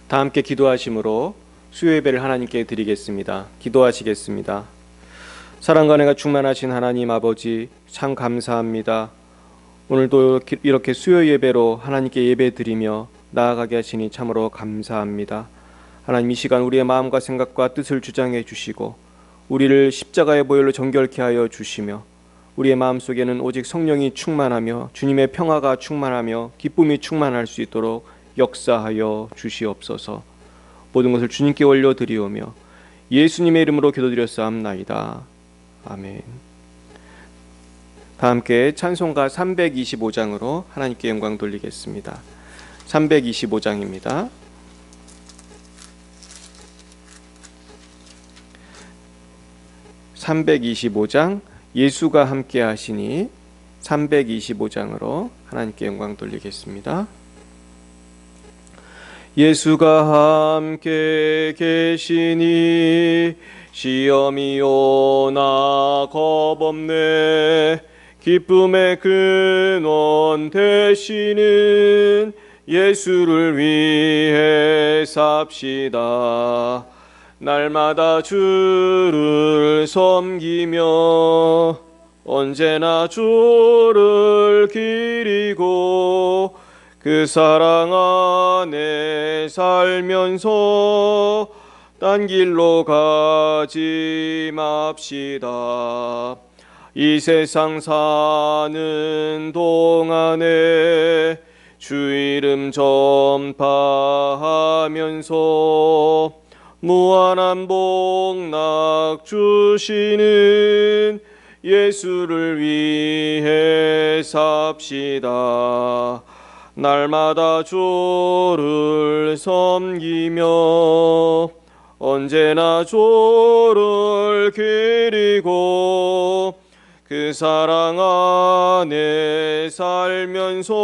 다 함께 기도하심으로 수요 예배를 하나님께 드리겠습니다. 기도하시겠습니다. 사랑과 은혜가 충만하신 하나님 아버지, 참 감사합니다. 오늘도 이렇게 수요 예배로 하나님께 예배 드리며 나아가게 하시니 참으로 감사합니다. 하나님, 이 시간 우리의 마음과 생각과 뜻을 주장해 주시고 우리를 십자가의 보혈로 정결케 하여 주시며 우리의 마음속에는 오직 성령이 충만하며 주님의 평화가 충만하며 기쁨이 충만할 수 있도록 역사하여 주시옵소서. 모든 것을 주님께 올려드리오며 예수님의 이름으로 기도드렸사옵나이다. 아멘. 다 함께 찬송가 325장으로 하나님께 영광 돌리겠습니다. 325장입니다. (325장) 예수가 함께 하시니 325장으로 하나님께 영광 돌리겠습니다. 예수가 함께 계시니 시험이 오나 겁없네. 기쁨의 근원 되시는 예수를 위해 삽시다. 날마다 주를 섬기며 언제나 주를 기리고 그 사랑 안에 살면서 딴 길로 가지 맙시다. 이 세상 사는 동안에 주 이름 전파하면서 무한한 복락 주시는 예수를 위해 삽시다. 날마다 주를 섬기며 언제나 주를 기리고 그 사랑 안에 살면서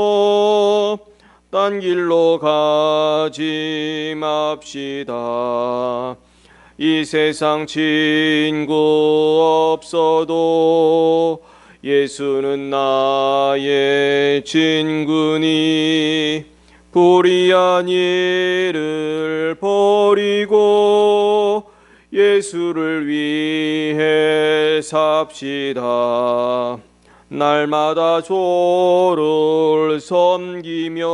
딴 길로 가지 맙시다. 이 세상 친구 없어도 예수는 나의 친구니 불의한 일을 버리고 예수를 위해 삽시다. 날마다 주를 섬기며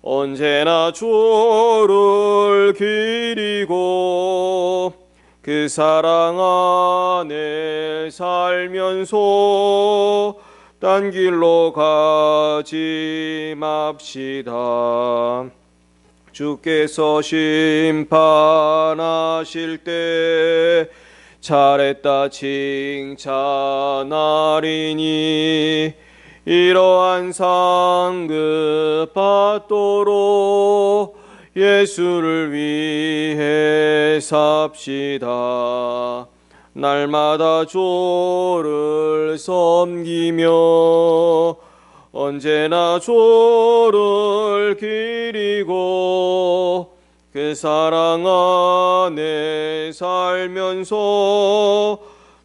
언제나 주를 기리고 그 사랑 안에 살면서 딴 길로 가지 맙시다. 주께서 심판하실 때 잘했다 칭찬하리니 이러한 상급 받도록 예수를 위해 삽시다. 날마다 주를 섬기며 언제나 주를 기리고 그 사랑 안에 살면서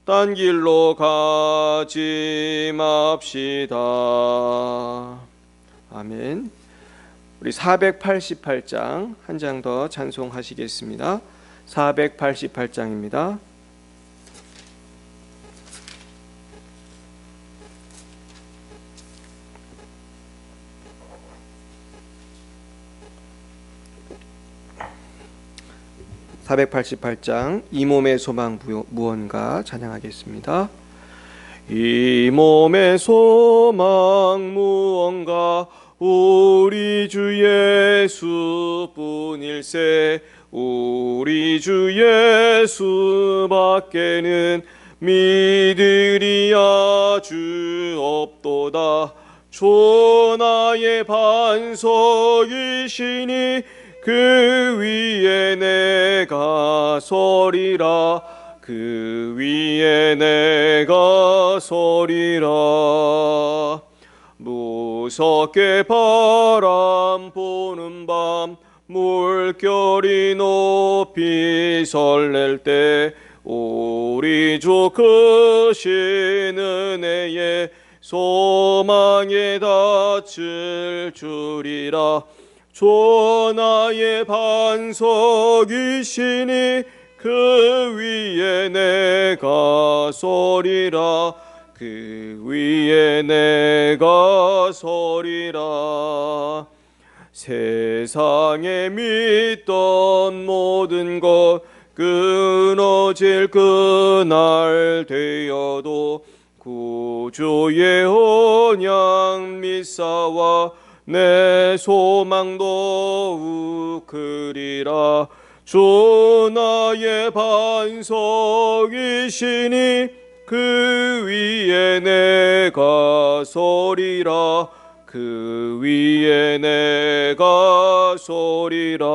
딴 길로 가지 맙시다. 아멘. 우리 488장 한 장 더 찬송하시겠습니다. 488장입니다. (488장) 이 몸의 소망 무언가 찬양하겠습니다. 이 몸의 소망 무언가 우리 주 예수뿐일세. 우리 주 예수밖에는 믿으리야 주 없도다. 주 나의 반석이시니 그 위에 내가 서리라. 그 위에 내가 서리라. 무섭게 바람 부는 밤 물결이 높이 설렐 때 우리 주 크신 은혜에 소망에 닿을 줄이라. 조나의 반석이시니 그 위에 내가 서리라. 그 위에 내가 서리라. 세상에 믿던 모든 것 끊어질 그날 되어도 구주의 언약 미사와 내 소망도 우크리라. 주 나의 반석이시니 그 위에 내가 서리라. 그 위에 내가 서리라.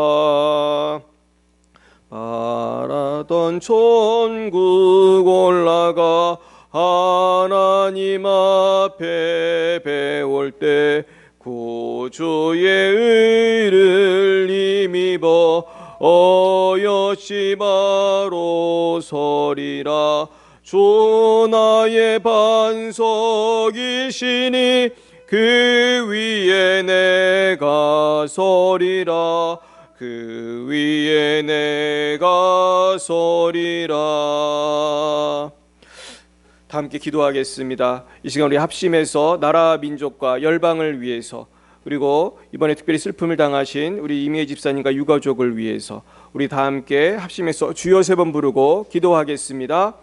바라던 천국 올라가 하나님 앞에 배울 때 구주의 의를 힘입어 어여시 바로 서리라. 주 나의 반석이시니 그 위에 내가 서리라. 그 위에 내가 서리라. 다 함께 기도하겠습니다. 이 시간 우리 합심해서 나라 민족과 열방을 위해서, 그리고 이번에 특별히 슬픔을 당하신 우리 이미혜 집사님과 유가족을 위해서 우리 다 함께 합심해서 주여 3번 부르고 기도하겠습니다.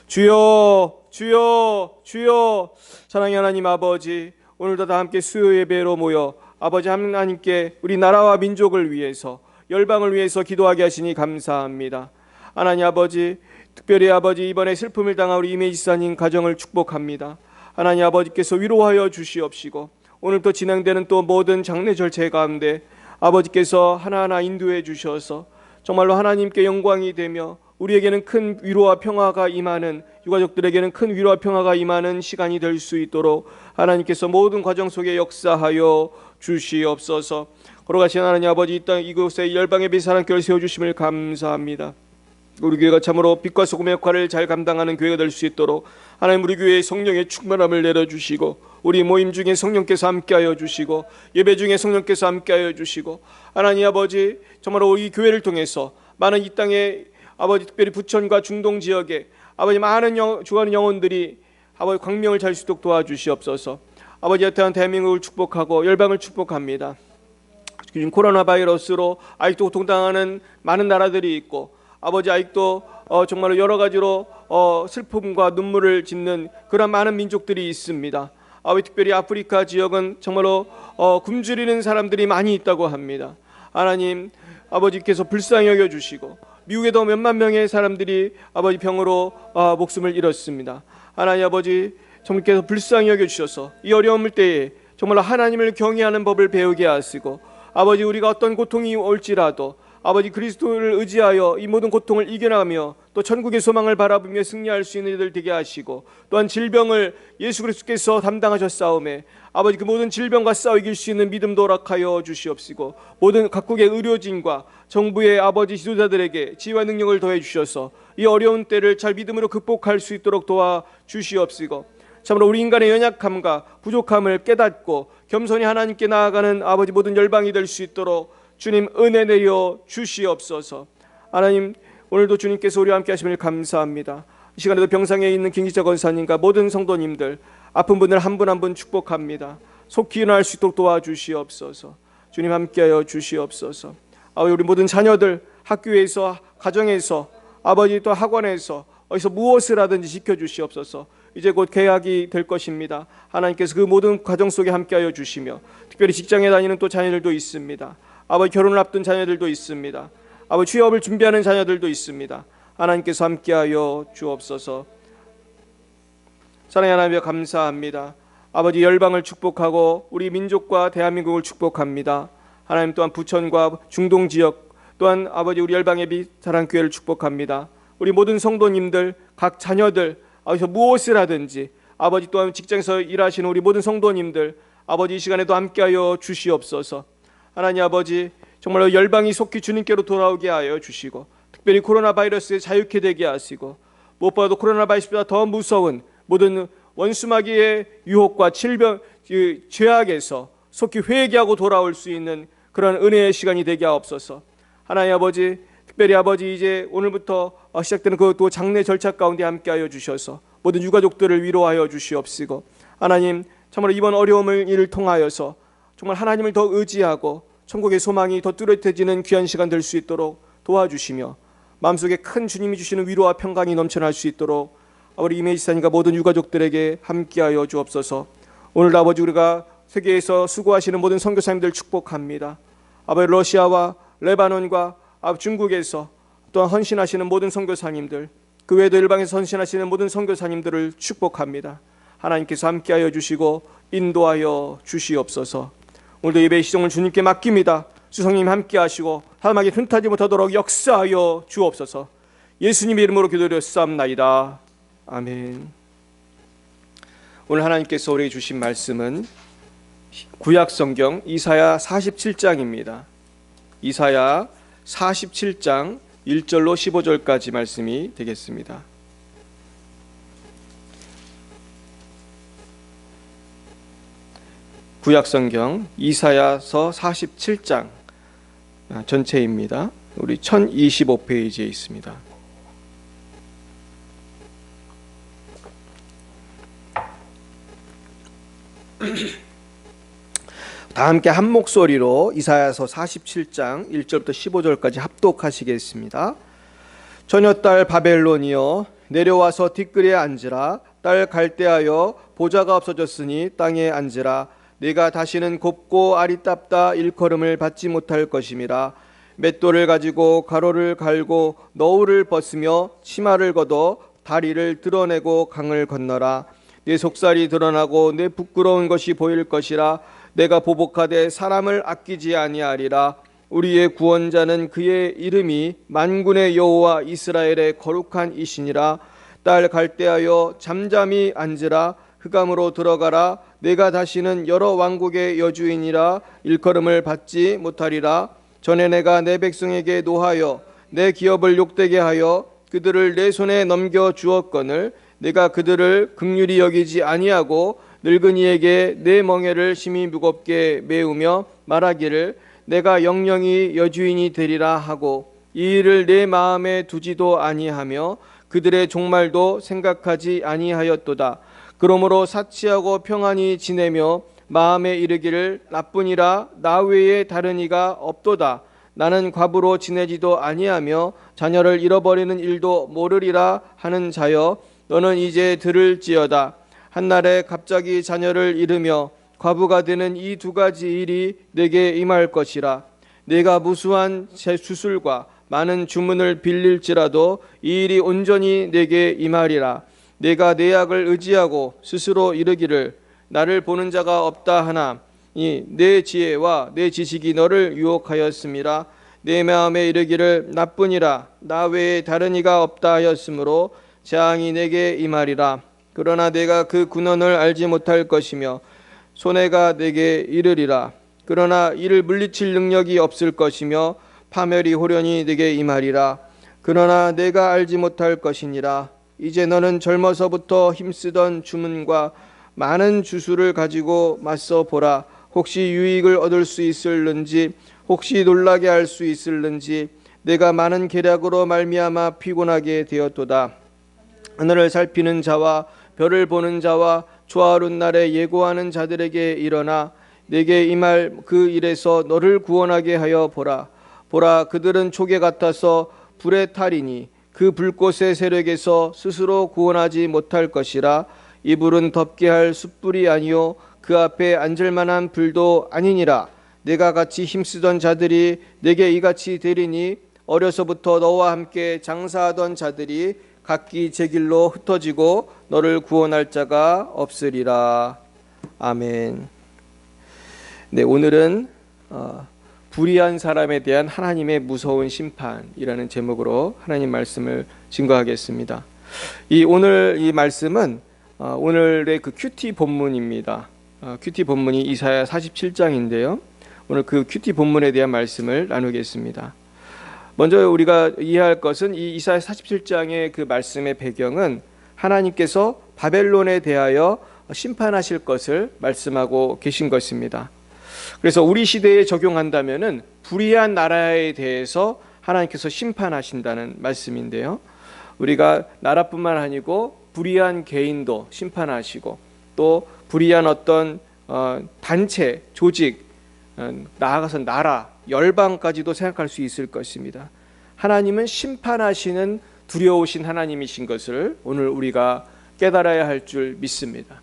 주여, 주여, 주여. 사랑의 하나님 아버지, 오늘도 다 함께 수요 예배로 모여 아버지 하나님께 우리 나라와 민족을 위해서, 열방을 위해서 기도하게 하시니 감사합니다. 하나님 아버지, 특별히 아버지 이번에 슬픔을 당한 우리 이미혜 집사님 가정을 축복합니다. 하나님 아버지께서 위로하여 주시옵시고, 오늘 또 진행되는 또 모든 장례 절차 가운데 아버지께서 하나하나 인도해 주셔서 정말로 하나님께 영광이 되며 우리에게는 큰 위로와 평화가 임하는, 유가족들에게는 큰 위로와 평화가 임하는 시간이 될 수 있도록 하나님께서 모든 과정 속에 역사하여 주시옵소서. 걸어가신 하나님 아버지, 이 땅 이곳에 열방의 비사랑교회를 세워주심을 감사합니다. 우리 교회가 참으로 빛과 소금의 역할을 잘 감당하는 교회가 될 수 있도록 하나님 우리 교회에 성령의 충만함을 내려주시고, 우리 모임 중에 성령께서 함께하여 주시고, 예배 중에 성령께서 함께하여 주시고, 하나님 아버지 정말로 우리 교회를 통해서 많은 이 땅에 아버지 특별히 부천과 중동 지역에 아버지 많은 죽어가는 영혼들이 아버지 광명을 잘 수 있도록 도와주시옵소서. 아버지 여태한 대한민국을 축복하고 열방을 축복합니다. 지금 코로나 바이러스로 아직도 고통당하는 많은 나라들이 있고, 아버지 아직도 정말로 여러 가지로 슬픔과 눈물을 짓는 그런 많은 민족들이 있습니다. 아버지 특별히 아프리카 지역은 정말로 굶주리는 사람들이 많이 있다고 합니다. 하나님 아버지께서 불쌍히 여겨주시고, 미국에도 몇만 명의 사람들이 아버지 병으로 목숨을 잃었습니다. 하나님 아버지 정말께서 불쌍히 여겨주셔서 이 어려움을 때에 정말로 하나님을 경외하는 법을 배우게 하시고, 아버지 우리가 어떤 고통이 올지라도 아버지 그리스도를 의지하여 이 모든 고통을 이겨나가며 또 천국의 소망을 바라보며 승리할 수 있는 이들 되게 하시고, 또한 질병을 예수 그리스도께서 담당하셨사오매 아버지 그 모든 질병과 싸워 이길 수 있는 믿음도 허락하여 주시옵시고, 모든 각국의 의료진과 정부의 아버지 지도자들에게 지혜와 능력을 더해 주셔서 이 어려운 때를 잘 믿음으로 극복할 수 있도록 도와 주시옵시고, 참으로 우리 인간의 연약함과 부족함을 깨닫고 겸손히 하나님께 나아가는 아버지 모든 열방이 될 수 있도록 주님 은혜 내려 주시옵소서. 하나님 오늘도 주님께서 우리와 함께 하심을 감사합니다. 이 시간에도 병상에 있는 김기자 권사님과 모든 성도님들 아픈 분들 한 분 한 분 축복합니다. 속히 일어날 수 있도록 도와주시옵소서. 주님 함께하여 주시옵소서. 아버지 우리 모든 자녀들 학교에서 가정에서 아버지 또 학원에서 어디서 무엇을 하든지 지켜주시옵소서. 이제 곧 개학이 될 것입니다. 하나님께서 그 모든 과정 속에 함께하여 주시며, 특별히 직장에 다니는 또 자녀들도 있습니다. 아버지 결혼을 앞둔 자녀들도 있습니다. 아버지 취업을 준비하는 자녀들도 있습니다. 하나님께서 함께하여 주옵소서. 사랑의 하나님 감사합니다. 아버지 열방을 축복하고 우리 민족과 대한민국을 축복합니다. 하나님 또한 부천과 중동 지역 또한 아버지 우리 열방의 비사랑교회를 축복합니다. 우리 모든 성도님들 각 자녀들 어디서 무엇을 하든지 아버지 또한 직장에서 일하시는 우리 모든 성도님들 아버지 이 시간에도 함께하여 주시옵소서. 하나님 아버지 정말로 열방이 속히 주님께로 돌아오게 하여 주시고, 특별히 코로나 바이러스에 자유케 되게 하시고, 무엇보다도 코로나 바이러스보다 더 무서운 모든 원수마귀의 유혹과 질병, 죄악에서 속히 회개하고 돌아올 수 있는 그런 은혜의 시간이 되게 하옵소서. 하나님 아버지, 특별히 아버지 이제 오늘부터 시작되는 그 또 장례 절차 가운데 함께하여 주셔서 모든 유가족들을 위로하여 주시옵시고, 하나님 참으로 이번 어려움을 이를 통하여서 정말 하나님을 더 의지하고 천국의 소망이 더 뚜렷해지는 귀한 시간 될 수 있도록 도와주시며, 마음속에 큰 주님이 주시는 위로와 평강이 넘쳐날 수 있도록 우리 이메이 지사님과 모든 유가족들에게 함께하여 주옵소서. 오늘 아버지 우리가 세계에서 수고하시는 모든 선교사님들 축복합니다. 아버지 러시아와 레바논과 중국에서 또한 헌신하시는 모든 선교사님들, 그 외에도 일방에서 헌신하시는 모든 선교사님들을 축복합니다. 하나님께서 함께하여 주시고 인도하여 주시옵소서. 오늘도 예배의 시종을 주님께 맡깁니다. 주성님 함께하시고 사람에게 흠타지 못하도록 역사하여 주옵소서. 예수님의 이름으로 기도드렸사옵나이다. 아멘. 오늘 하나님께서 우리에게 주신 말씀은 구약성경 이사야 47장입니다. 이사야 47장 1절로 15절까지 말씀이 되겠습니다. 구약성경 이사야서 47장 전체입니다. 우리 1025페이지에 있습니다. 다 함께 한 목소리로 이사야서 47장 1절부터 15절까지 합독하시겠습니다. 처녀딸 바벨론이여 내려와서 뒷뜰에 앉으라. 딸 갈대하여 보좌가 없어졌으니 땅에 앉으라. 네가 다시는 곱고 아리따다 일컬음을 받지 못할 것임이라. 맷돌을 가지고 가로를 갈고 너울을 벗으며 치마를 걷어 다리를 드러내고 강을 건너라. 네 속살이 드러나고 내 부끄러운 것이 보일 것이라. 내가 보복하되 사람을 아끼지 아니하리라. 우리의 구원자는 그의 이름이 만군의 여호와 이스라엘의 거룩한 이시니라. 딸 갈대하여 잠잠히 앉으라. 흑암으로 들어가라. 내가 다시는 여러 왕국의 여주인이라 일컬음을 받지 못하리라. 전에 내가 내 백성에게 노하여 내 기업을 욕되게 하여 그들을 내 손에 넘겨 주었거늘 내가 그들을 긍휼히 여기지 아니하고 늙은이에게 내 멍에를 심히 무겁게 메우며 말하기를 내가 영영이 여주인이 되리라 하고 이 일을 내 마음에 두지도 아니하며 그들의 종말도 생각하지 아니하였도다. 그러므로 사치하고 평안히 지내며 마음에 이르기를 나뿐이라 나 외에 다른 이가 없도다. 나는 과부로 지내지도 아니하며 자녀를 잃어버리는 일도 모르리라 하는 자여 너는 이제 들을지어다. 한날에 갑자기 자녀를 잃으며 과부가 되는 이 두 가지 일이 내게 임할 것이라. 내가 무수한 주술과 많은 주문을 빌릴지라도 이 일이 온전히 내게 임하리라. 내가 내 약을 의지하고 스스로 이르기를 나를 보는 자가 없다 하나 내 지혜와 내 지식이 너를 유혹하였음이라. 내 마음에 이르기를 나뿐이라 나 외에 다른 이가 없다 하였으므로 재앙이 내게 임하리라. 그러나 내가 그 군원을 알지 못할 것이며 손해가 내게 이르리라. 그러나 이를 물리칠 능력이 없을 것이며 파멸이 호련히 내게 임하리라. 그러나 내가 알지 못할 것이니라. 이제 너는 젊어서부터 힘쓰던 주문과 많은 주술을 가지고 맞서 보라. 혹시 유익을 얻을 수 있을는지 혹시 놀라게 할 수 있을는지 내가 많은 계략으로 말미암아 피곤하게 되었도다. 하늘을 살피는 자와 별을 보는 자와 조화로운 날에 예고하는 자들에게 일어나 내게 임할 그 일에서 너를 구원하게 하여 보라. 보라 그들은 초계 같아서 불에 타리니 그 불꽃의 세력에서 스스로 구원하지 못할 것이라. 이 불은 덮게 할 숯불이 아니요 그 앞에 앉을 만한 불도 아니니라. 내가 같이 힘쓰던 자들이 내게 이같이 되리니 어려서부터 너와 함께 장사하던 자들이 각기 제 길로 흩어지고 너를 구원할 자가 없으리라. 아멘. 네, 오늘은 불의한 사람에 대한 하나님의 무서운 심판이라는 제목으로 하나님 말씀을 증거하겠습니다. 오늘 이 말씀은 오늘의 그 큐티 본문입니다. 큐티 본문이 이사야 47장인데요. 오늘 그 큐티 본문에 대한 말씀을 나누겠습니다. 먼저 우리가 이해할 것은 이 이사야 47장의 그 말씀의 배경은 하나님께서 바벨론에 대하여 심판하실 것을 말씀하고 계신 것입니다. 그래서 우리 시대에 적용한다면은 불의한 나라에 대해서 하나님께서 심판하신다는 말씀인데요. 우리가 나라뿐만 아니고 불의한 개인도 심판하시고 또 불의한 어떤 단체, 조직, 나아가서 나라, 열방까지도 생각할 수 있을 것입니다. 하나님은 심판하시는 두려우신 하나님이신 것을 오늘 우리가 깨달아야 할 줄 믿습니다.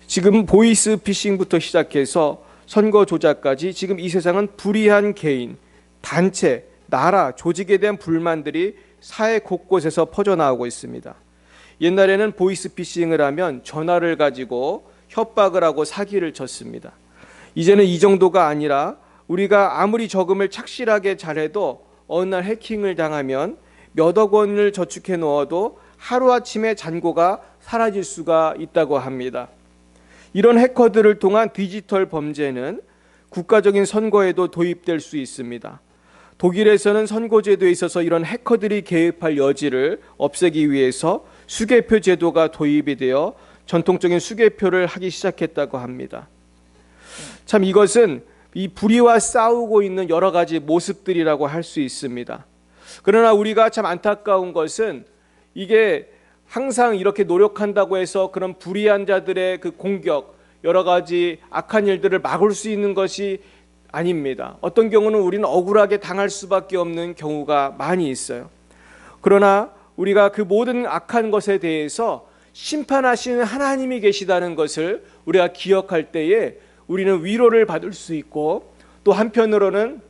지금 보이스 피싱부터 시작해서 선거 조작까지 지금 이 세상은 불의한 개인, 단체, 나라, 조직에 대한 불만들이 사회 곳곳에서 퍼져나오고 있습니다. 옛날에는 보이스 피싱을 하면 전화를 가지고 협박을 하고 사기를 쳤습니다. 이제는 이 정도가 아니라 우리가 아무리 저금을 착실하게 잘해도 어느 날 해킹을 당하면 몇억 원을 저축해 놓아도 하루아침에 잔고가 사라질 수가 있다고 합니다. 이런 해커들을 통한 디지털 범죄는 국가적인 선거에도 도입될 수 있습니다. 독일에서는 선거제도에 있어서 이런 해커들이 개입할 여지를 없애기 위해서 수개표 제도가 도입이 되어 전통적인 수개표를 하기 시작했다고 합니다. 참 이것은 이 불의와 싸우고 있는 여러 가지 모습들이라고 할 수 있습니다. 그러나 우리가 참 안타까운 것은 이게 항상 이렇게 노력한다고 해서 그런 불의한 자들의 그 공격, 여러 가지 악한 일들을 막을 수 있는 것이 아닙니다. 어떤 경우는 우리는 억울하게 당할 수밖에 없는 경우가 많이 있어요. 그러나 우리가 그 모든 악한 것에 대해서 심판하시는 하나님이 계시다는 것을 우리가 기억할 때에 우리는 위로를 받을 수 있고 또 한편으로는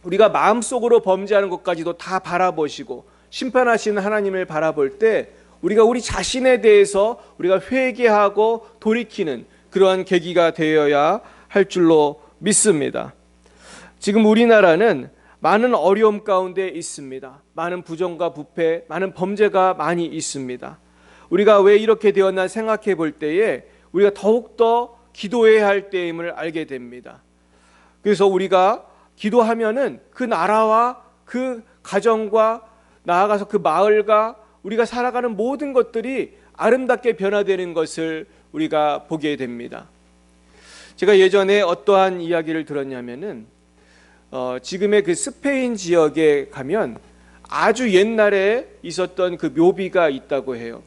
우리가 마음속으로 범죄하는 것까지도 다 바라보시고 심판하시는 하나님을 바라볼 때 우리가 우리 자신에 대해서 우리가 회개하고 돌이키는 그러한 계기가 되어야 할 줄로 믿습니다. 지금 우리나라는 많은 어려움 가운데 있습니다. 많은 부정과 부패, 많은 범죄가 많이 있습니다. 우리가 왜 이렇게 되었나 생각해 볼 때에 우리가 더욱더 기도해야 할 때임을 알게 됩니다. 그래서 우리가 기도하면은 그 나라와 그 가정과 나아가서 그 마을과 우리가 살아가는 모든 것들이 아름답게 변화되는 것을 우리가 보게 됩니다. 제가 예전에 어떠한 이야기를 들었냐면은 지금의 그 스페인 지역에 가면 아주 옛날에 있었던 그 묘비가 있다고 해요.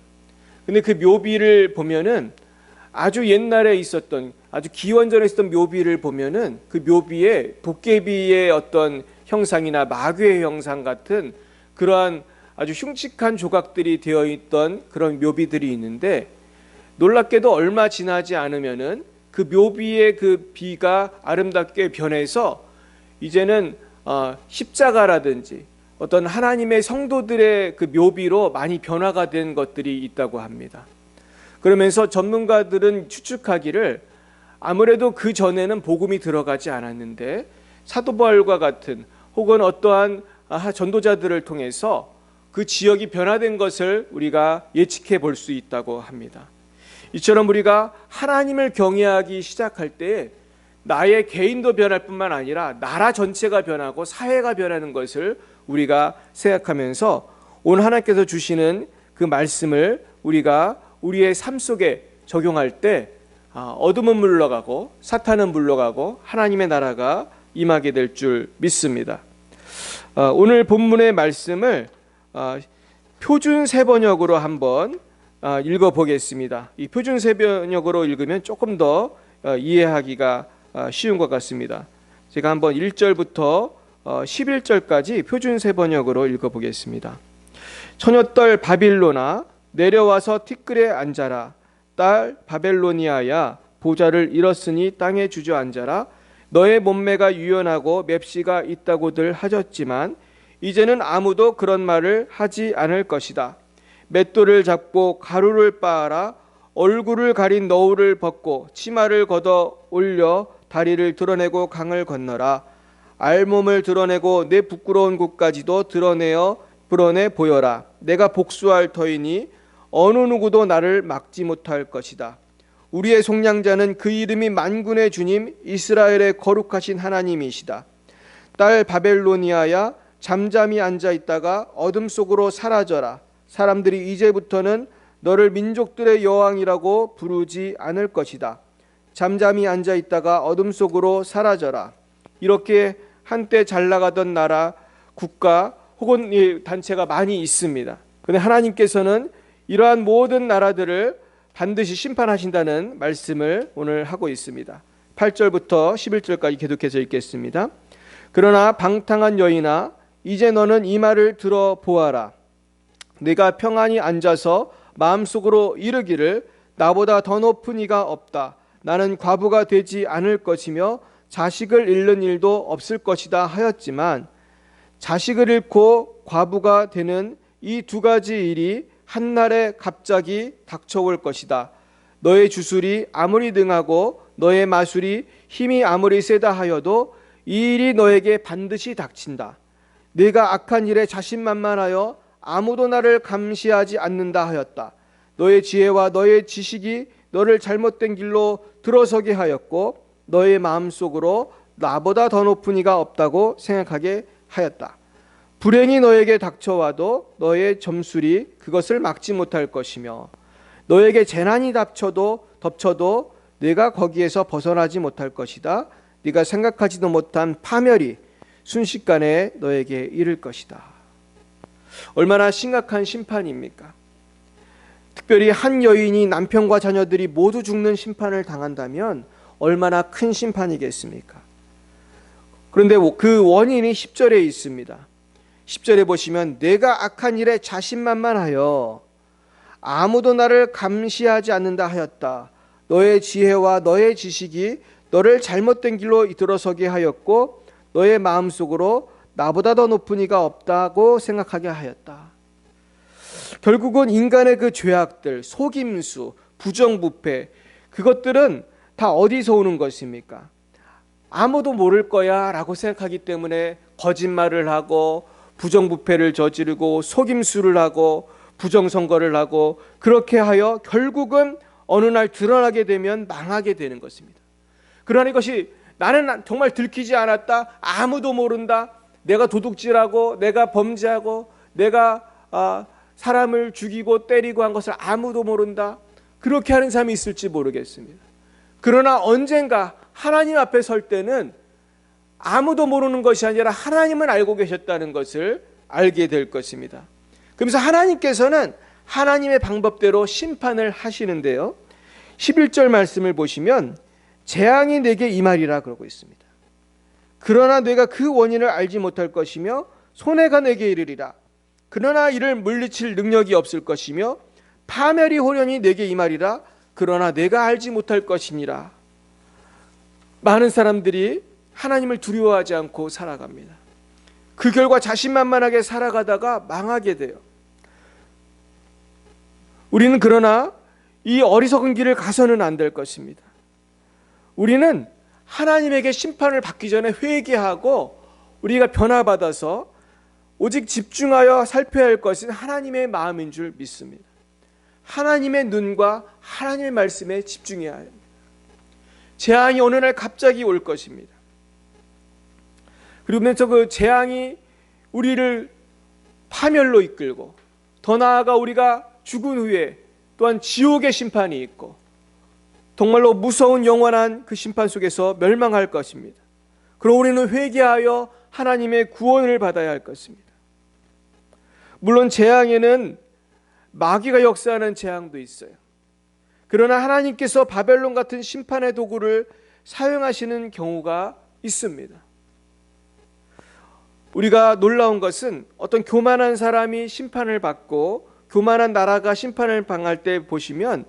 근데 그 묘비를 보면은 아주 옛날에 있었던 아주 기원전에 있었던 묘비를 보면은 그 묘비에 도깨비의 어떤 형상이나 마귀의 형상 같은 그러한 아주 흉측한 조각들이 되어 있던 그런 묘비들이 있는데 놀랍게도 얼마 지나지 않으면은 그 묘비의 그 비가 아름답게 변해서 이제는 십자가라든지 어떤 하나님의 성도들의 그 묘비로 많이 변화가 된 것들이 있다고 합니다. 그러면서 전문가들은 추측하기를 아무래도 그 전에는 복음이 들어가지 않았는데 사도 바울과 같은 혹은 어떠한 전도자들을 통해서 그 지역이 변화된 것을 우리가 예측해 볼 수 있다고 합니다. 이처럼 우리가 하나님을 경외하기 시작할 때 나의 개인도 변할 뿐만 아니라 나라 전체가 변하고 사회가 변하는 것을 우리가 생각하면서 오늘 하나님께서 주시는 그 말씀을 우리가 우리의 삶 속에 적용할 때 어둠은 물러가고 사탄은 물러가고 하나님의 나라가 임하게 될 줄 믿습니다. 오늘 본문의 말씀을 표준 세번역으로 한번 읽어보겠습니다. 이 표준 세번역으로 읽으면 조금 더 이해하기가 쉬운 것 같습니다. 제가 한번 1절부터 11절까지 표준 세번역으로 읽어보겠습니다. 처녀딸 바빌로나 내려와서 티끌에 앉아라. 딸 바벨로니아야 보좌를 잃었으니 땅에 주저앉아라. 너의 몸매가 유연하고 맵시가 있다고들 하셨지만 이제는 아무도 그런 말을 하지 않을 것이다. 맷돌을 잡고 가루를 빻아라. 얼굴을 가린 너울을 벗고 치마를 걷어 올려 다리를 드러내고 강을 건너라. 알몸을 드러내고 내 부끄러운 곳까지도 드러내 보여라. 내가 복수할 터이니 어느 누구도 나를 막지 못할 것이다. 우리의 속량자는 그 이름이 만군의 주님 이스라엘의 거룩하신 하나님이시다. 딸 바벨로니아야 잠잠히 앉아 있다가 어둠 속으로 사라져라. 사람들이 이제부터는 너를 민족들의 여왕이라고 부르지 않을 것이다. 잠잠히 앉아 있다가 어둠 속으로 사라져라. 이렇게 한때 잘 나가던 나라, 국가 혹은 이 단체가 많이 있습니다. 그런데 하나님께서는 이러한 모든 나라들을 반드시 심판하신다는 말씀을 오늘 하고 있습니다. 8절부터 11절까지 계속해서 읽겠습니다. 그러나 방탕한 여인아, 이제 너는 이 말을 들어보아라. 내가 평안히 앉아서 마음속으로 이르기를 나보다 더 높은 이가 없다. 나는 과부가 되지 않을 것이며 자식을 잃는 일도 없을 것이다 하였지만 자식을 잃고 과부가 되는 이 두 가지 일이 한날에 갑자기 닥쳐올 것이다. 너의 주술이 아무리 능하고 너의 마술이 힘이 아무리 세다 하여도 이 일이 너에게 반드시 닥친다. 네가 악한 일에 자신만만하여 아무도 나를 감시하지 않는다 하였다. 너의 지혜와 너의 지식이 너를 잘못된 길로 들어서게 하였고 너의 마음속으로 나보다 더 높은 이가 없다고 생각하게 하였다. 불행이 너에게 닥쳐와도 너의 점술이 그것을 막지 못할 것이며 너에게 재난이 덮쳐도 네가 거기에서 벗어나지 못할 것이다. 네가 생각하지도 못한 파멸이 순식간에 너에게 이를 것이다. 얼마나 심각한 심판입니까? 특별히 한 여인이 남편과 자녀들이 모두 죽는 심판을 당한다면 얼마나 큰 심판이겠습니까? 그런데 그 원인이 10절에 있습니다. 10절에 보시면 내가 악한 일에 자신만만하여 아무도 나를 감시하지 않는다 하였다. 너의 지혜와 너의 지식이 너를 잘못된 길로 들어서게 하였고 너의 마음속으로 나보다 더 높은 이가 없다고 생각하게 하였다. 결국은 인간의 그 죄악들, 속임수, 부정부패, 그것들은 다 어디서 오는 것입니까? 아무도 모를 거야 라고 생각하기 때문에 거짓말을 하고 부정부패를 저지르고 속임수를 하고 부정선거를 하고 그렇게 하여 결국은 어느 날 드러나게 되면 망하게 되는 것입니다. 그러나 이것이 나는 정말 들키지 않았다, 아무도 모른다, 내가 도둑질하고 내가 범죄하고 내가 사람을 죽이고 때리고 한 것을 아무도 모른다, 그렇게 하는 사람이 있을지 모르겠습니다. 그러나 언젠가 하나님 앞에 설 때는 아무도 모르는 것이 아니라 하나님은 알고 계셨다는 것을 알게 될 것입니다. 그러면서 하나님께서는 하나님의 방법대로 심판을 하시는데요, 11절 말씀을 보시면 재앙이 내게 임하리라 그러고 있습니다. 그러나 내가 그 원인을 알지 못할 것이며 손해가 내게 이르리라. 그러나 이를 물리칠 능력이 없을 것이며 파멸이 호련히 내게 임하리라. 그러나 내가 알지 못할 것이니라. 많은 사람들이 하나님을 두려워하지 않고 살아갑니다. 그 결과 자신만만하게 살아가다가 망하게 돼요. 우리는 그러나 이 어리석은 길을 가서는 안 될 것입니다. 우리는 하나님에게 심판을 받기 전에 회개하고 우리가 변화받아서 오직 집중하여 살펴야 할 것은 하나님의 마음인 줄 믿습니다. 하나님의 눈과 하나님의 말씀에 집중해야 합니다. 재앙이 어느 날 갑자기 올 것입니다. 그러면서 그 재앙이 우리를 파멸로 이끌고 더 나아가 우리가 죽은 후에 또한 지옥의 심판이 있고 정말로 무서운 영원한 그 심판 속에서 멸망할 것입니다. 그럼 우리는 회개하여 하나님의 구원을 받아야 할 것입니다. 물론 재앙에는 마귀가 역사하는 재앙도 있어요. 그러나 하나님께서 바벨론 같은 심판의 도구를 사용하시는 경우가 있습니다. 우리가 놀라운 것은 어떤 교만한 사람이 심판을 받고 교만한 나라가 심판을 당할 때 보시면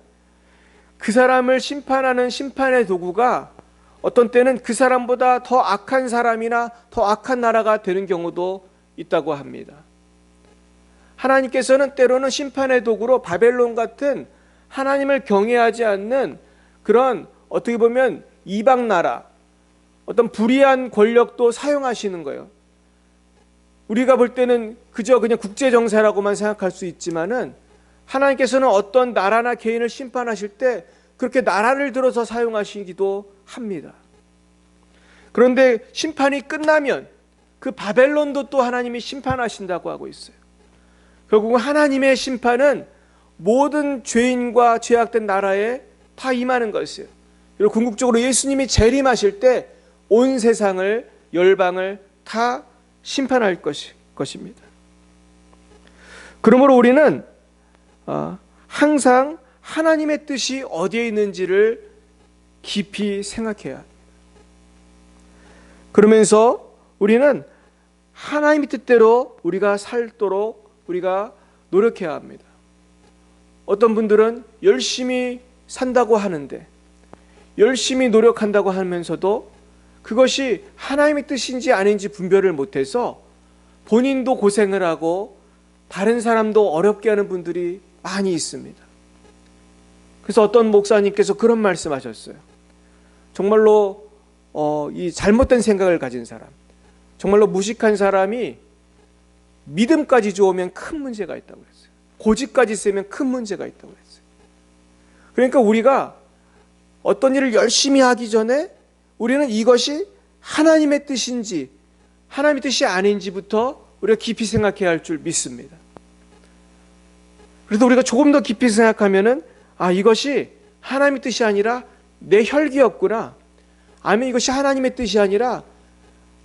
그 사람을 심판하는 심판의 도구가 어떤 때는 그 사람보다 더 악한 사람이나 더 악한 나라가 되는 경우도 있다고 합니다. 하나님께서는 때로는 심판의 도구로 바벨론 같은 하나님을 경외하지 않는 그런 어떻게 보면 이방 나라, 어떤 불의한 권력도 사용하시는 거예요. 우리가 볼 때는 그저 그냥 국제정세라고만 생각할 수 있지만은 하나님께서는 어떤 나라나 개인을 심판하실 때 그렇게 나라를 들어서 사용하시기도 합니다. 그런데 심판이 끝나면 그 바벨론도 또 하나님이 심판하신다고 하고 있어요. 결국은 하나님의 심판은 모든 죄인과 죄악된 나라에 다 임하는 것이에요. 그리고 궁극적으로 예수님이 재림하실 때 온 세상을, 열방을 다 심판할 것입니다. 그러므로 우리는 항상 하나님의 뜻이 어디에 있는지를 깊이 생각해야 합니다. 그러면서 우리는 하나님의 뜻대로 우리가 살도록 우리가 노력해야 합니다. 어떤 분들은 열심히 산다고 하는데, 열심히 노력한다고 하면서도 그것이 하나님의 뜻인지 아닌지 분별을 못해서 본인도 고생을 하고 다른 사람도 어렵게 하는 분들이 많이 있습니다. 그래서 어떤 목사님께서 그런 말씀하셨어요. 정말로 이 잘못된 생각을 가진 사람, 정말로 무식한 사람이 믿음까지 좋으면 큰 문제가 있다고 그랬어요. 고집까지 세면 큰 문제가 있다고 그랬어요. 그러니까 우리가 어떤 일을 열심히 하기 전에 우리는 이것이 하나님의 뜻인지 하나님의 뜻이 아닌지부터 우리가 깊이 생각해야 할 줄 믿습니다. 그래서 우리가 조금 더 깊이 생각하면은 이것이 하나님의 뜻이 아니라 내 혈기였구나, 아니면 이것이 하나님의 뜻이 아니라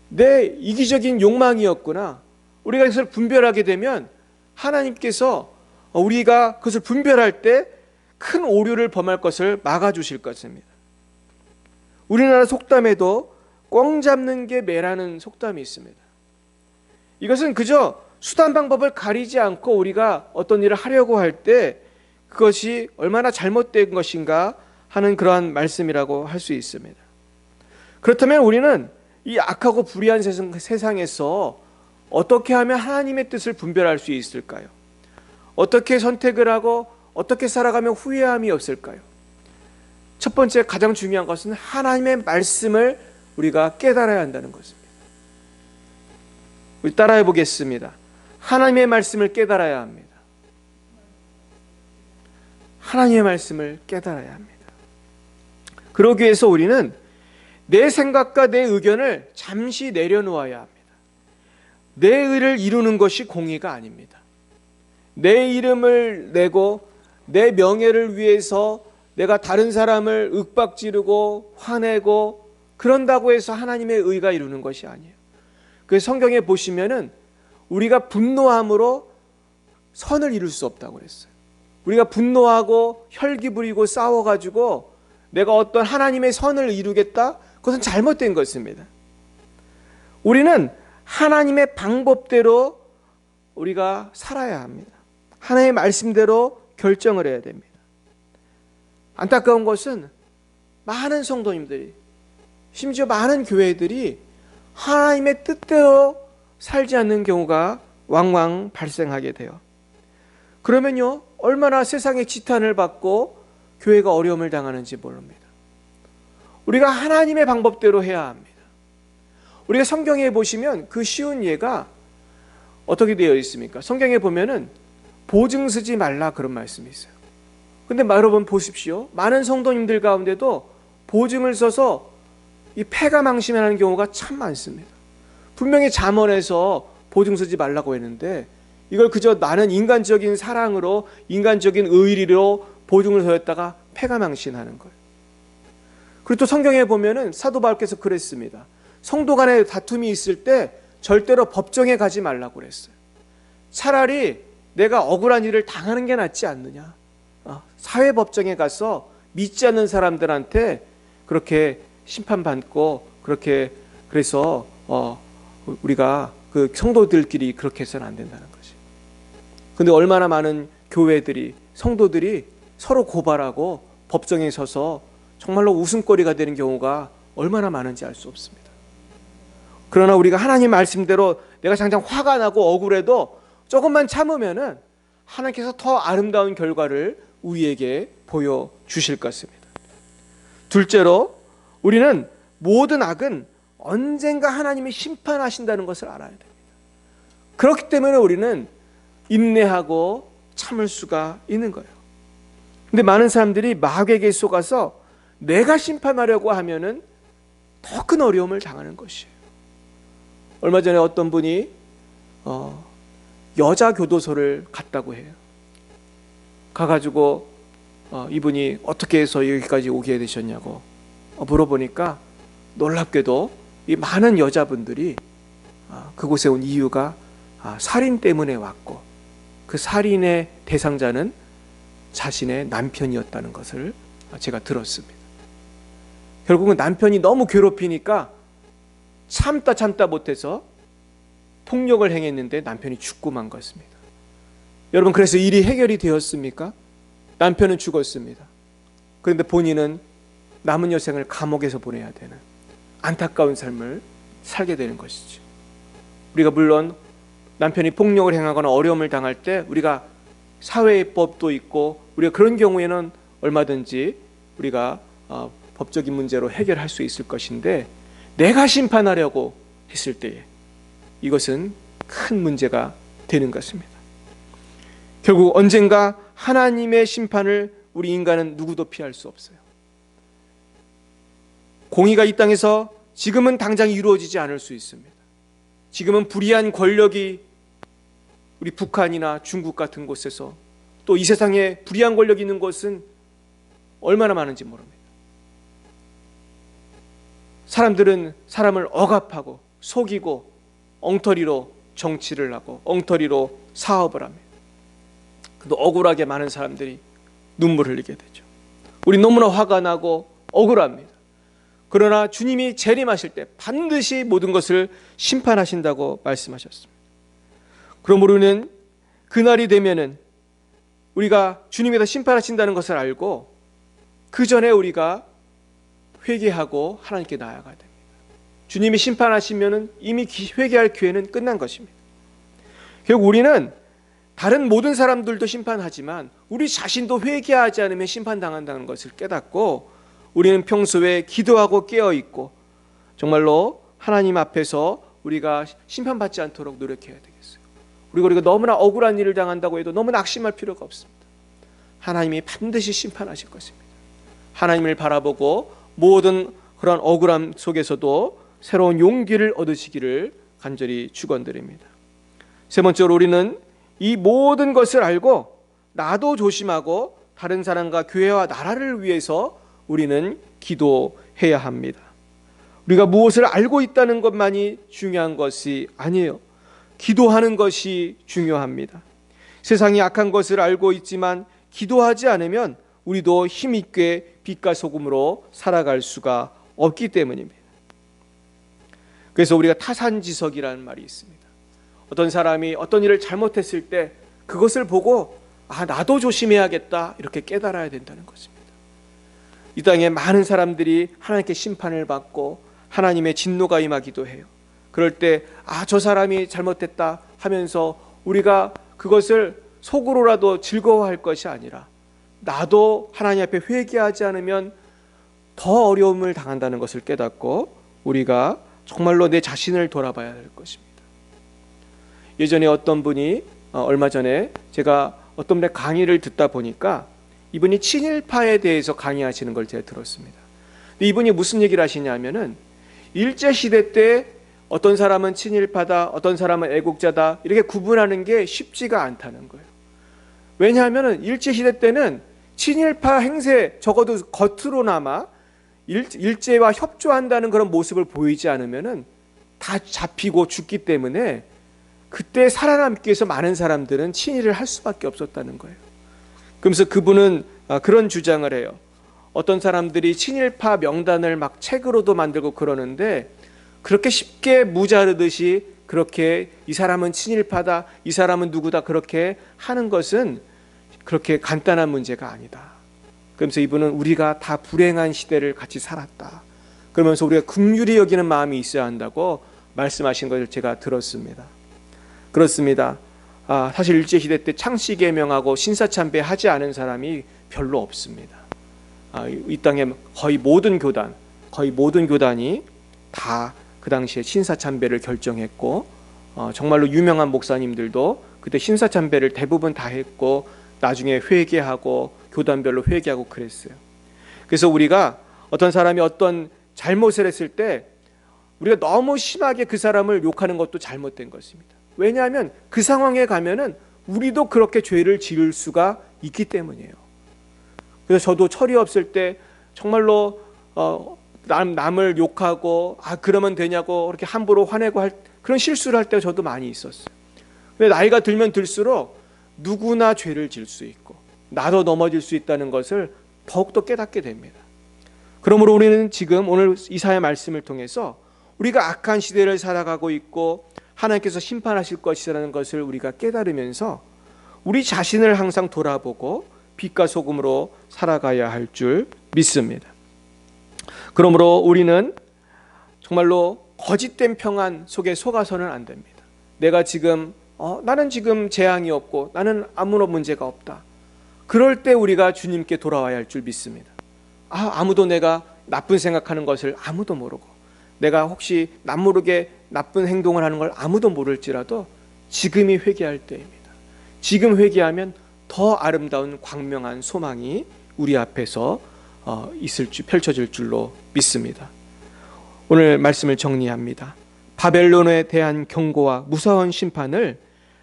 내 이기적인 욕망이었구나, 우리가 이것을 분별하게 되면 하나님께서 우리가 그것을 분별할 때 큰 오류를 범할 것을 막아주실 것입니다. 우리나라 속담에도 꽝 잡는 게 매라는 속담이 있습니다. 이것은 그저 수단 방법을 가리지 않고 우리가 어떤 일을 하려고 할 때 그것이 얼마나 잘못된 것인가 하는 그러한 말씀이라고 할 수 있습니다. 그렇다면 우리는 이 악하고 불의한 세상에서 어떻게 하면 하나님의 뜻을 분별할 수 있을까요? 어떻게 선택을 하고 어떻게 살아가면 후회함이 없을까요? 첫 번째 가장 중요한 것은 하나님의 말씀을 우리가 깨달아야 한다는 것입니다. 우리 따라해 보겠습니다. 하나님의 말씀을 깨달아야 합니다. 하나님의 말씀을 깨달아야 합니다. 그러기 위해서 우리는 내 생각과 내 의견을 잠시 내려놓아야 합니다. 내 의를 이루는 것이 공의가 아닙니다. 내 이름을 내고 내 명예를 위해서 내가 다른 사람을 윽박지르고 화내고 그런다고 해서 하나님의 의가 이루는 것이 아니에요. 그 성경에 보시면은 우리가 분노함으로 선을 이룰 수 없다고 그랬어요. 우리가 분노하고 혈기 부리고 싸워가지고 내가 어떤 하나님의 선을 이루겠다? 그것은 잘못된 것입니다. 우리는 하나님의 방법대로 우리가 살아야 합니다. 하나님의 말씀대로 결정을 해야 됩니다. 안타까운 것은 많은 성도님들이, 심지어 많은 교회들이 하나님의 뜻대로 살지 않는 경우가 왕왕 발생하게 돼요. 그러면요, 얼마나 세상의 지탄을 받고 교회가 어려움을 당하는지 모릅니다. 우리가 하나님의 방법대로 해야 합니다. 우리가 성경에 보시면 그 쉬운 예가 어떻게 되어 있습니까? 성경에 보면은 보증 서지 말라 그런 말씀이 있어요. 근데 여러분 보십시오. 많은 성도님들 가운데도 보증을 서서 이 패가 망신하는 경우가 참 많습니다. 분명히 잠언에서 보증 서지 말라고 했는데 이걸 그저 나는 인간적인 사랑으로, 인간적인 의리로 보증을 서였다가 패가 망신하는 거예요. 그리고 또 성경에 보면은 사도 바울께서 그랬습니다. 성도 간에 다툼이 있을 때 절대로 법정에 가지 말라고 그랬어요. 차라리 내가 억울한 일을 당하는 게 낫지 않느냐. 사회법정에 가서 믿지 않는 사람들한테 그렇게 심판받고 그렇게 그래서 우리가 그 성도들끼리 그렇게 해서는 안 된다는 거지. 근데 얼마나 많은 교회들이, 성도들이 서로 고발하고 법정에 서서 정말로 웃음거리가 되는 경우가 얼마나 많은지 알 수 없습니다. 그러나 우리가 하나님 말씀대로 내가 당장 화가 나고 억울해도 조금만 참으면은 하나님께서 더 아름다운 결과를 우리에게 보여주실 것입니다. 둘째로 우리는 모든 악은 언젠가 하나님이 심판하신다는 것을 알아야 됩니다. 그렇기 때문에 우리는 인내하고 참을 수가 있는 거예요. 근데 많은 사람들이 마귀에게 속아서 내가 심판하려고 하면은 더 큰 어려움을 당하는 것이에요. 얼마 전에 어떤 분이 여자 교도소를 갔다고 해요. 가가지고 이분이 어떻게 해서 여기까지 오게 되셨냐고 물어보니까 놀랍게도 이 많은 여자분들이 그곳에 온 이유가 살인 때문에 왔고, 그 살인의 대상자는 자신의 남편이었다는 것을 제가 들었습니다. 결국은 남편이 너무 괴롭히니까 참다 못해서 폭력을 행했는데 남편이 죽고 만 것입니다. 여러분, 그래서 일이 해결이 되었습니까? 남편은 죽었습니다. 그런데 본인은 남은 여생을 감옥에서 보내야 되는 안타까운 삶을 살게 되는 것이죠. 우리가 물론 남편이 폭력을 행하거나 어려움을 당할 때 우리가 사회법도 있고, 우리가 그런 경우에는 얼마든지 우리가 법적인 문제로 해결할 수 있을 것인데, 내가 심판하려고 했을 때에 이것은 큰 문제가 되는 것입니다. 결국 언젠가 하나님의 심판을 우리 인간은 누구도 피할 수 없어요. 공의가 이 땅에서 지금은 당장 이루어지지 않을 수 있습니다. 지금은 불의한 권력이 우리 북한이나 중국 같은 곳에서, 또 이 세상에 불의한 권력이 있는 곳은 얼마나 많은지 모릅니다. 사람들은 사람을 억압하고 속이고 엉터리로 정치를 하고 엉터리로 사업을 합니다. 또 억울하게 많은 사람들이 눈물 흘리게 되죠. 우리 너무나 화가 나고 억울합니다. 그러나 주님이 재림하실 때 반드시 모든 것을 심판하신다고 말씀하셨습니다. 그러므로 우리는 그날이 되면은 우리가 주님이 다 심판하신다는 것을 알고 그 전에 우리가 회개하고 하나님께 나아가야 됩니다. 주님이 심판하시면은 이미 회개할 기회는 끝난 것입니다. 결국 우리는 다른 모든 사람들도 심판하지만 우리 자신도 회개하지 않으면 심판당한다는 것을 깨닫고, 우리는 평소에 기도하고 깨어있고 정말로 하나님 앞에서 우리가 심판받지 않도록 노력해야 되겠어요. 그리고 우리가 너무나 억울한 일을 당한다고 해도 너무 낙심할 필요가 없습니다. 하나님이 반드시 심판하실 것입니다. 하나님을 바라보고 모든 그런 억울함 속에서도 새로운 용기를 얻으시기를 간절히 축원드립니다. 세 번째로, 우리는 이 모든 것을 알고 나도 조심하고 다른 사람과 교회와 나라를 위해서 우리는 기도해야 합니다. 우리가 무엇을 알고 있다는 것만이 중요한 것이 아니에요. 기도하는 것이 중요합니다. 세상이 악한 것을 알고 있지만 기도하지 않으면 우리도 힘있게 빛과 소금으로 살아갈 수가 없기 때문입니다. 그래서 우리가 타산지석이라는 말이 있습니다. 어떤 사람이 어떤 일을 잘못했을 때 그것을 보고 나도 조심해야겠다, 이렇게 깨달아야 된다는 것입니다. 이 땅에 많은 사람들이 하나님께 심판을 받고 하나님의 진노가 임하기도 해요. 그럴 때 저 사람이 잘못했다 하면서 우리가 그것을 속으로라도 즐거워할 것이 아니라, 나도 하나님 앞에 회개하지 않으면 더 어려움을 당한다는 것을 깨닫고 우리가 정말로 내 자신을 돌아봐야 할 것입니다. 예전에 어떤 분이 얼마 전에 제가 어떤 분의 강의를 듣다 보니까 이분이 친일파에 대해서 강의하시는 걸 제가 들었습니다. 근데 이분이 무슨 얘기를 하시냐면은 일제시대 때 어떤 사람은 친일파다, 어떤 사람은 애국자다, 이렇게 구분하는 게 쉽지가 않다는 거예요. 왜냐하면 일제시대 때는 친일파 행세, 적어도 겉으로나마 일제와 협조한다는 그런 모습을 보이지 않으면 다 잡히고 죽기 때문에 그때 살아남기 위해서 많은 사람들은 친일을 할 수밖에 없었다는 거예요. 그러면서 그분은 그런 주장을 해요. 어떤 사람들이 친일파 명단을 막 책으로도 만들고 그러는데, 그렇게 쉽게 무자르듯이 그렇게 이 사람은 친일파다, 이 사람은 누구다, 그렇게 하는 것은 그렇게 간단한 문제가 아니다. 그러면서 이분은 우리가 다 불행한 시대를 같이 살았다, 그러면서 우리가 긍휼히 여기는 마음이 있어야 한다고 말씀하신 것을 제가 들었습니다. 그렇습니다. 사실 일제시대 때 창씨개명하고 신사참배하지 않은 사람이 별로 없습니다. 이 땅에 거의 모든 교단이 다 그 당시에 신사참배를 결정했고, 정말로 유명한 목사님들도 그때 신사참배를 대부분 다 했고 나중에 회개하고 교단별로 회개하고 그랬어요. 그래서 우리가 어떤 사람이 어떤 잘못을 했을 때 우리가 너무 심하게 그 사람을 욕하는 것도 잘못된 것입니다. 왜냐하면 그 상황에 가면은 우리도 그렇게 죄를 지을 수가 있기 때문이에요. 그래서 저도 철이 없을 때 정말로 남을 욕하고 그러면 되냐고 그렇게 함부로 화내고 그런 실수를 할 때가 저도 많이 있었어요. 근데 나이가 들면 들수록 누구나 죄를 질 수 있고 나도 넘어질 수 있다는 것을 더욱더 깨닫게 됩니다. 그러므로 우리는 지금 오늘 이사야 말씀을 통해서 우리가 악한 시대를 살아가고 있고 하나님께서 심판하실 것이라는 것을 우리가 깨달으면서 우리 자신을 항상 돌아보고 빛과 소금으로 살아가야 할 줄 믿습니다. 그러므로 우리는 정말로 거짓된 평안 속에 속아서는 안 됩니다. 내가 지금 나는 지금 재앙이 없고 나는 아무런 문제가 없다. 그럴 때 우리가 주님께 돌아와야 할 줄 믿습니다. 아무도 내가 나쁜 생각하는 것을 아무도 모르고 내가 혹시 남모르게 나쁜 행동을 하는 걸 아무도 모를지라도 지금이 회개할 때입니다. 지금 회개하면 더 아름다운 광명한 소망이 우리 앞에서 펼쳐질 줄로 믿습니다. 오늘 말씀을 정리합니다. 바벨론에 대한 경고와 무서운 심판을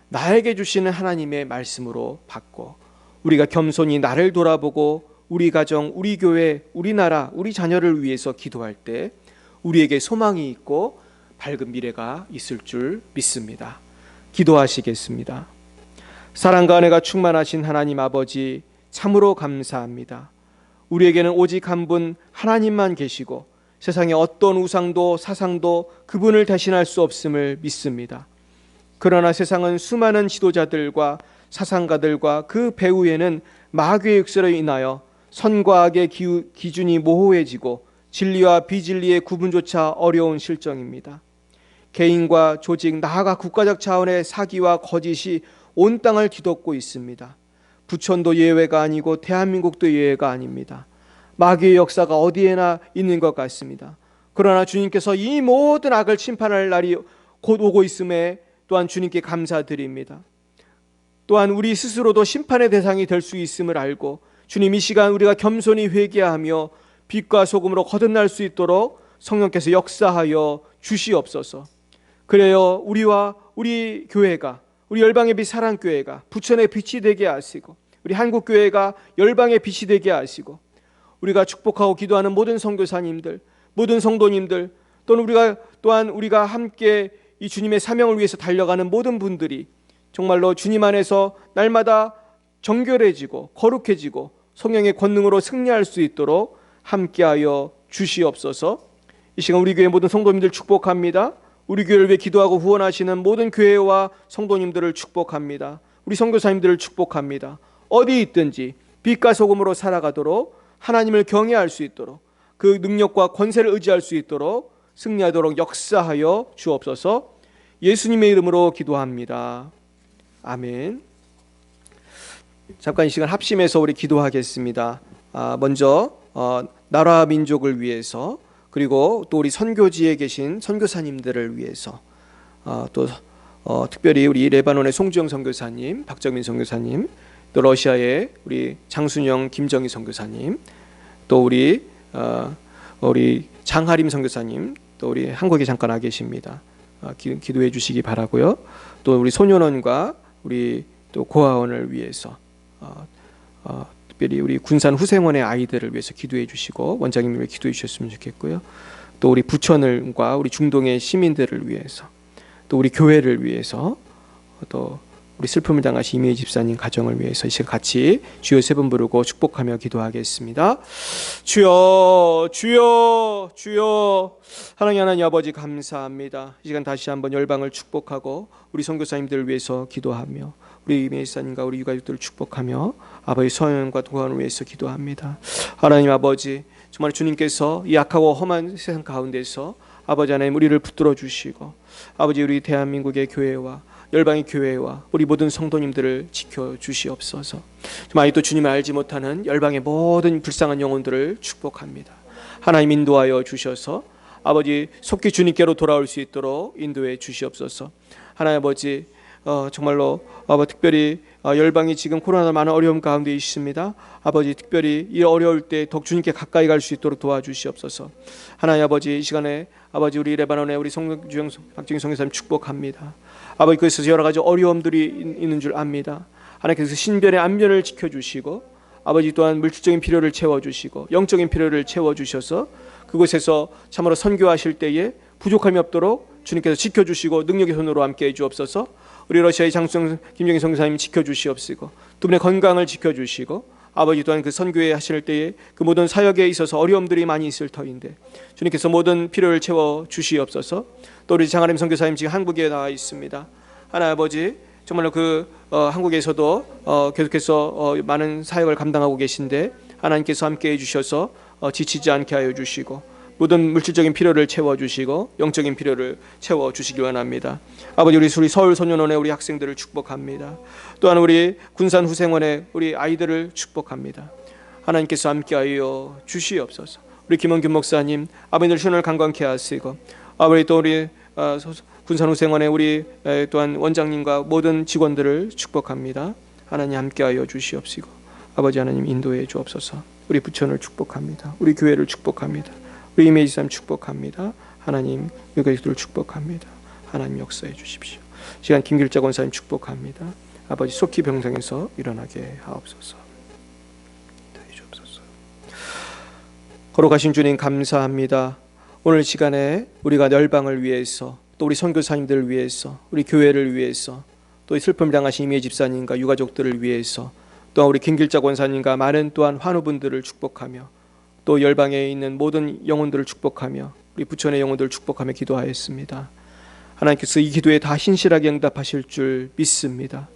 나에게 주시는 하나님의 말씀으로 받고 우리가 겸손히 나를 돌아보고 우리 가정, 우리 교회, 우리 나라, 우리 자녀를 위해서 기도할 때 우리에게 소망이 있고 밝은 미래가 있을 줄 믿습니다. 기도하시겠습니다. 사랑과 은혜가 충만하신 하나님 아버지, 참으로 감사합니다. 우리에게는 오직 한 분 하나님만 계시고 세상에 어떤 우상도 사상도 그분을 대신할 수 없음을 믿습니다. 그러나 세상은 수많은 지도자들과 사상가들과 그 배후에는 마귀의 역사로 인하여 선과 악의 기준이 모호해지고 진리와 비진리의 구분조차 어려운 실정입니다. 개인과 조직, 나아가 국가적 차원의 사기와 거짓이 온 땅을 뒤덮고 있습니다. 부천도 예외가 아니고 대한민국도 예외가 아닙니다. 마귀의 역사가 어디에나 있는 것 같습니다. 그러나 주님께서 이 모든 악을 심판할 날이 곧 오고 있음에 또한 주님께 감사드립니다. 또한 우리 스스로도 심판의 대상이 될 수 있음을 알고 주님, 이 시간 우리가 겸손히 회개하며 빛과 소금으로 거듭날 수 있도록 성령께서 역사하여 주시옵소서. 그래요, 우리와 우리 교회가, 우리 열방의 빛 사랑교회가 부천의 빛이 되게 하시고 우리 한국교회가 열방의 빛이 되게 하시고 우리가 축복하고 기도하는 모든 선교사님들, 모든 성도님들, 또한 우리가 함께 이 주님의 사명을 위해서 달려가는 모든 분들이 정말로 주님 안에서 날마다 정결해지고 거룩해지고 성령의 권능으로 승리할 수 있도록 함께하여 주시옵소서. 이 시간 우리 교회 모든 성도님들 축복합니다. 우리 교회를 위해 기도하고 후원하시는 모든 교회와 성도님들을 축복합니다. 우리 선교사님들을 축복합니다. 어디 있든지 빛과 소금으로 살아가도록 하나님을 경외할 수 있도록 그 능력과 권세를 의지할 수 있도록 승리하도록 역사하여 주옵소서. 예수님의 이름으로 기도합니다. 아멘. 잠깐 이 시간 합심해서 우리 기도하겠습니다. 먼저 나라 민족을 위해서, 그리고 또 우리 선교지에 계신 선교사님들을 위해서, 또 특별히 우리 레바논의 송주영 선교사님, 박정민 선교사님, 또 러시아의 우리 장순영, 김정희 선교사님, 또 우리 장하림 선교사님, 또 우리 한국에 잠깐 와 계십니다. 기도해 주시기 바라고요. 또 우리 소년원과 우리 또 고아원을 위해서, 특별히 우리 군산 후생원의 아이들을 위해서 기도해 주시고 원장님을 위해 기도해 주셨으면 좋겠고요. 또 우리 부천을과 우리 중동의 시민들을 위해서, 또 우리 교회를 위해서, 또 우리 슬픔을 당하신 이미희 집사님 가정을 위해서 이 시간 같이 주여 세 번 부르고 축복하며 기도하겠습니다. 주여, 주여, 주여. 하나님 아버지 감사합니다. 이 시간 다시 한번 열방을 축복하고 우리 선교사님들을 위해서 기도하며 우리 이미희 집사님과 우리 유가족들을 축복하며 아버지 서영과 동안을 위해서 기도합니다. 하나님 아버지, 정말 주님께서 이 악하고 험한 세상 가운데서 아버지 하나님 우리를 붙들어 주시고 아버지 우리 대한민국의 교회와 열방의 교회와 우리 모든 성도님들을 지켜주시옵소서. 아직도 주님을 알지 못하는 열방의 모든 불쌍한 영혼들을 축복합니다. 하나님 인도하여 주셔서 아버지 속히 주님께로 돌아올 수 있도록 인도해 주시옵소서. 하나님 아버지, 정말로 특별히 열방이 지금 코로나 많은 어려움 가운데 있습니다. 아버지 특별히 이 어려울 때 더욱 주님께 가까이 갈 수 있도록 도와주시옵소서. 하나님 아버지, 이 시간에 아버지 우리 레바논의 우리 송주영 박정희 선교사님 축복합니다. 아버지 그래서 여러 가지 어려움들이 있는 줄 압니다. 하나님께서 신변의 안변을 지켜주시고 아버지 또한 물질적인 필요를 채워주시고 영적인 필요를 채워주셔서 그곳에서 참으로 선교하실 때에 부족함이 없도록 주님께서 지켜주시고 능력의 손으로 함께해 주옵소서. 우리 러시아의 장수영 김정희 선교사님 지켜주시옵시고 두 분의 건강을 지켜주시고 아버지 또한 그 선교회 하실 때에 그 모든 사역에 있어서 어려움들이 많이 있을 터인데 주님께서 모든 필요를 채워주시옵소서. 또 우리 장하림 선교사님 지금 한국에 나와 있습니다. 하나님 아버지 정말로 한국에서도 계속해서 많은 사역을 감당하고 계신데 하나님께서 함께해 주셔서 지치지 않게 하여 주시고 모든 물질적인 필요를 채워주시고 영적인 필요를 채워주시기 원합니다. 아버지 우리 서울 소년원의 우리 학생들을 축복합니다. 또한 우리 군산 후생원의 우리 아이들을 축복합니다. 하나님께서 함께하여 주시옵소서. 우리 김원균 목사님 아버지들 신을 강건케 하시고 아버지 또 우리 군산 후생원의 우리 또한 원장님과 모든 직원들을 축복합니다. 하나님 함께하여 주시옵시고 아버지 하나님 인도해 주옵소서. 우리 부천을 축복합니다. 우리 교회를 축복합니다. 우리 이메이지삼 축복합니다. 하나님 유가족들을 축복합니다. 하나님 역사해 주십시오. 시간 김길자 권사님 축복합니다. 아버지 속히 병상에서 일어나게 하옵소서. 걸어가신 주님 감사합니다. 오늘 시간에 우리가 열방을 위해서 또 우리 선교사님들을 위해서 우리 교회를 위해서 또 슬픔을 당하신 이미혜 집사님과 유가족들을 위해서 또 우리 김길자 권사님과 많은 또한 환우분들을 축복하며 또 열방에 있는 모든 영혼들을 축복하며 우리 부천의 영혼들을 축복하며 기도하였습니다. 하나님께서 이 기도에 다 신실하게 응답하실 줄 믿습니다.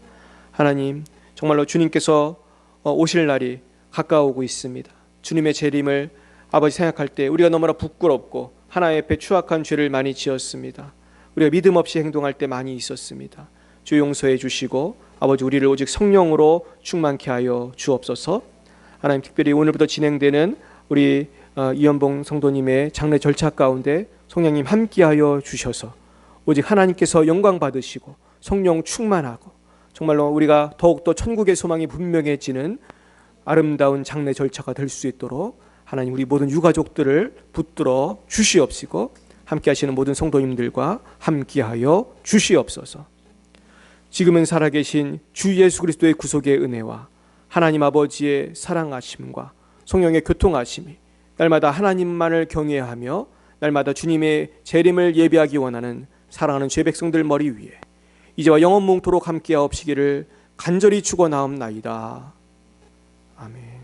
하나님 정말로 주님께서 오실 날이 가까워오고 있습니다. 주님의 재림을 아버지 생각할 때 우리가 너무나 부끄럽고 하나님 앞에 추악한 죄를 많이 지었습니다. 우리가 믿음 없이 행동할 때 많이 있었습니다. 주 용서해 주시고 아버지 우리를 오직 성령으로 충만케 하여 주옵소서. 하나님 특별히 오늘부터 진행되는 우리 이연봉 성도님의 장례 절차 가운데 성령님 함께하여 주셔서 오직 하나님께서 영광 받으시고 성령 충만하고 정말로 우리가 더욱더 천국의 소망이 분명해지는 아름다운 장례 절차가 될 수 있도록 하나님 우리 모든 유가족들을 붙들어 주시옵시고 함께 하시는 모든 성도님들과 함께하여 주시옵소서. 지금은 살아계신 주 예수 그리스도의 구속의 은혜와 하나님 아버지의 사랑하심과 성령의 교통하심이 날마다 하나님만을 경외하며 날마다 주님의 재림을 예비하기 원하는 사랑하는 죄 백성들 머리 위에 이제와 영원 몽토록 함께하옵시기를 간절히 축원하옵나이다. 아멘.